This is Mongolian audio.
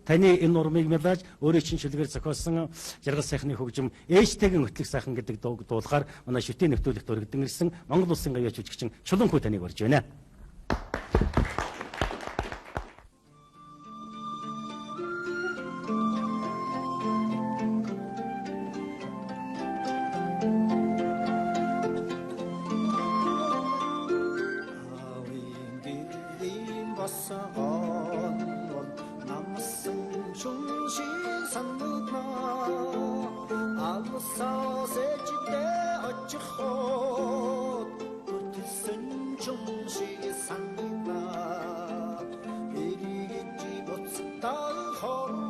таны энэ урмыг мэлж өөрийн чинь шүлгээр зохиосон жаргал сайхны хөгжим ээжтэйгэн хөтлөх сайхан гэдэг дуулахаар манай шүтээ нэвтрүүлэгт өргөдөн ирсэн Монгол улсын гавьяач жүжигчин Чулуунхүй таныг урьж байна. 다